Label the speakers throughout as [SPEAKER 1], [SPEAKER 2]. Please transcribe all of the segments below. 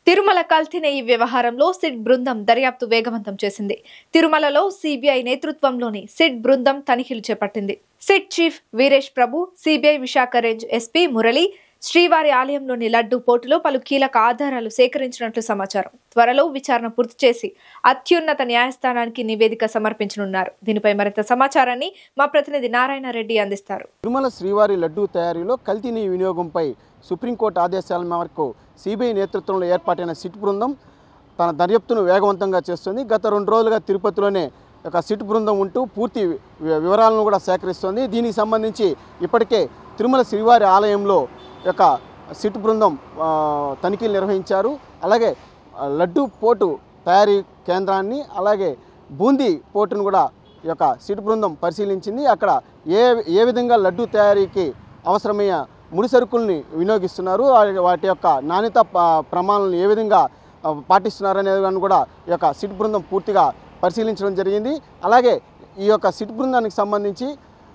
[SPEAKER 1] తిరుమల కల్తీ వ్యవహారంలో సిట్ బృందం దర్యాప్తు వేగవంతం చేసింది. తిరుమలలో సిబిఐ నేతృత్వంలోని సిట్ బృందం తనిఖీలు చేపట్టింది. SIT chief Veeresh Prabhu, CBI Visakha range SP Murali శ్రీవారి ఆలయంలోని లడ్డూ పోటులో పలు కీలక ఆధారాలు సేకరించినట్లు సమాచారం. త్వరలో విచారణ పూర్తి చేసి అత్యున్నత న్యాయస్థానానికి నివేదిక సమర్పించనున్నారు. దీనిపై మరింత సమాచారాన్ని మా ప్రతినిధి నారాయణ రెడ్డి అందిస్తారు.
[SPEAKER 2] తిరుమల శ్రీవారి లడ్డూ తయారీలో కల్తీ వినియోగంపై సుప్రీంకోర్టు ఆదేశాల మేరకు సిబిఐ నేతృత్వంలో ఏర్పాటైన సిట్ బృందం తన దర్యాప్తును వేగవంతంగా చేస్తుంది. గత 2 రోజులుగా తిరుపతిలోనే ఒక సిట్ బృందం ఉంటూ పూర్తి వివరాలను కూడా సేకరిస్తుంది. దీనికి సంబంధించి ఇప్పటికే తిరుమల శ్రీవారి ఆలయంలో ఒక సిట్ బృందం తనిఖీలు నిర్వహించారు. అలాగే లడ్డూ పోటు తయారీ కేంద్రాన్ని, అలాగే బూందీ పోటును కూడా ఈ యొక్క సిట్ బృందం పరిశీలించింది. అక్కడ ఏ విధంగా లడ్డూ తయారీకి అవసరమైన ముడి సరుకుల్ని వినియోగిస్తున్నారు, వాటి యొక్క నాణ్యత ప్రమాణాలను ఏ విధంగా పాటిస్తున్నారు అనేది కూడా ఈ యొక్క సిట్ బృందం పూర్తిగా పరిశీలించడం జరిగింది. అలాగే ఈ యొక్క సిట్ బృందానికి సంబంధించి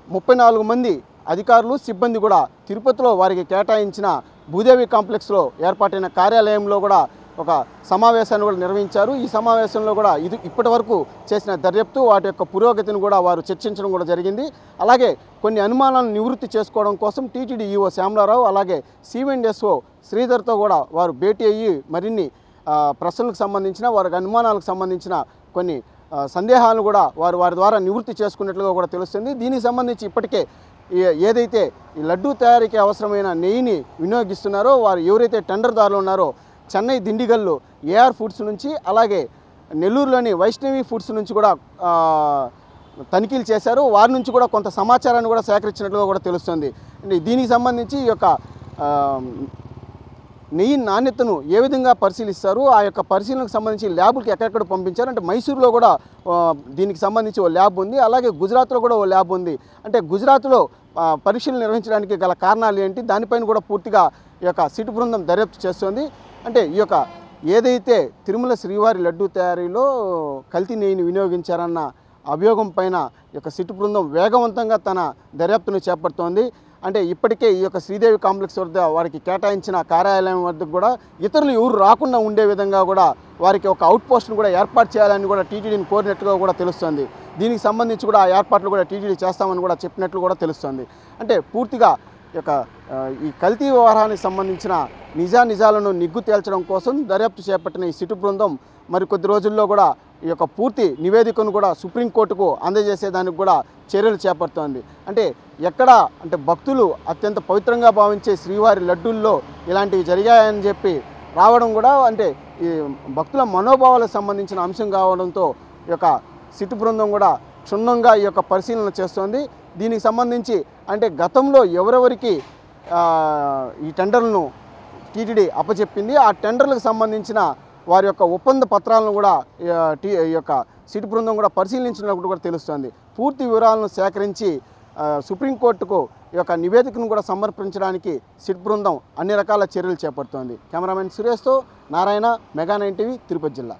[SPEAKER 2] 34 మంది అధికారులు, సిబ్బంది కూడా తిరుపతిలో వారికి కేటాయించిన భూదేవి కాంప్లెక్స్లో ఏర్పాటైన కార్యాలయంలో కూడా ఒక సమావేశాన్ని కూడా నిర్వహించారు. ఈ సమావేశంలో కూడా ఇప్పటి వరకు చేసిన దర్యాప్తు, వాటి యొక్క పురోగతిని కూడా వారు చర్చించడం కూడా జరిగింది. అలాగే కొన్ని అనుమానాలను నివృత్తి చేసుకోవడం కోసం టీటీడీ ఈఓ శ్యామలారావు, అలాగే సిఎండ్ఎస్ఓ శ్రీధర్తో కూడా వారు భేటీ అయ్యి మరిన్ని ప్రశ్నలకు సంబంధించిన, వారికి అనుమానాలకు సంబంధించిన కొన్ని సందేహాలను కూడా వారి ద్వారా నివృత్తి చేసుకున్నట్లుగా కూడా తెలుస్తుంది. దీనికి సంబంధించి ఇప్పటికే ఏదైతే ఈ లడ్డూ తయారీకి అవసరమైన నెయ్యిని వినియోగిస్తున్నారో వారు ఎవరైతే టెండర్దారులు ఉన్నారో చెన్నై దిండిగల్లు ఏఆర్ ఫుడ్స్ నుంచి, అలాగే నెల్లూరులోని వైష్ణవి ఫుడ్స్ నుంచి కూడా తనిఖీలు చేశారు. వారి నుంచి కూడా కొంత సమాచారాన్ని కూడా సేకరించినట్లుగా కూడా తెలుస్తుంది. దీనికి సంబంధించి ఈ యొక్క నెయ్యి నాణ్యతను ఏ విధంగా పరిశీలిస్తారు, ఆ యొక్క పరిశీలనకు సంబంధించి ల్యాబులకి ఎక్కడెక్కడ పంపించారు అంటే మైసూరులో కూడా దీనికి సంబంధించి ఓ ల్యాబ్ ఉంది, అలాగే గుజరాత్లో కూడా ఓ ల్యాబ్ ఉంది. అంటే గుజరాత్లో పరీక్షలు నిర్వహించడానికి గల కారణాలు ఏంటి, దానిపైన కూడా పూర్తిగా ఈ యొక్క సిట్ బృందం దర్యాప్తు చేస్తుంది. అంటే ఈ యొక్క ఏదైతే తిరుమల శ్రీవారి లడ్డూ తయారీలో కల్తీ నెయ్యిని వినియోగించారన్న అభియోగం పైన ఈ యొక్క సిట్ బృందం వేగవంతంగా తన దర్యాప్తును చేపడుతోంది. అంటే ఇప్పటికే ఈ యొక్క శ్రీదేవి కాంప్లెక్స్ వద్ద వారికి కేటాయించిన కార్యాలయం వద్దకు కూడా ఇతరులు ఎవరు రాకుండా ఉండే విధంగా కూడా వారికి ఒక అవుట్ పోస్ట్ను కూడా ఏర్పాటు చేయాలని కూడా టీటీడీని కోరినట్లుగా కూడా తెలుస్తుంది. దీనికి సంబంధించి కూడా ఆ ఏర్పాట్లు కూడా టీటీడీ చేస్తామని కూడా చెప్పినట్లు కూడా తెలుస్తుంది. అంటే పూర్తిగా ఈ కల్తీ వ్యవహారానికి సంబంధించిన నిజాలను నిగ్గు తేల్చడం కోసం దర్యాప్తు చేపట్టిన ఈ సిట్ బృందం మరి కొద్ది రోజుల్లో కూడా ఈ యొక్క పూర్తి నివేదికను కూడా సుప్రీంకోర్టుకు అందజేసేదానికి కూడా చర్యలు చేపడుతోంది. అంటే భక్తులు అత్యంత పవిత్రంగా భావించే శ్రీవారి లడ్డూల్లో ఇలాంటివి జరిగాయని చెప్పి రావడం కూడా అంటే ఈ భక్తుల మనోభావాలకు సంబంధించిన అంశం కావడంతో ఈ యొక్క సిట్ బృందం కూడా క్షుణ్ణంగా ఈ యొక్క పరిశీలన చేస్తోంది. దీనికి సంబంధించి అంటే గతంలో ఎవరెవరికి ఈ టెండర్లను టీటీడీ అప్పచెప్పింది, ఆ టెండర్లకు సంబంధించిన వారి యొక్క ఒప్పంద పత్రాలను కూడా ఈ యొక్క సిట్ బృందం కూడా పరిశీలించినప్పుడు కూడా తెలుస్తుంది. పూర్తి వివరాలను సేకరించి సుప్రీంకోర్టుకు ఈ యొక్క నివేదికను కూడా సమర్పించడానికి సిట్ బృందం అన్ని రకాల చర్యలు చేపడుతోంది. కెమెరామెన్ సురేష్తో నారాయణ, మెగా 9 టీవీ, తిరుపతి జిల్లా.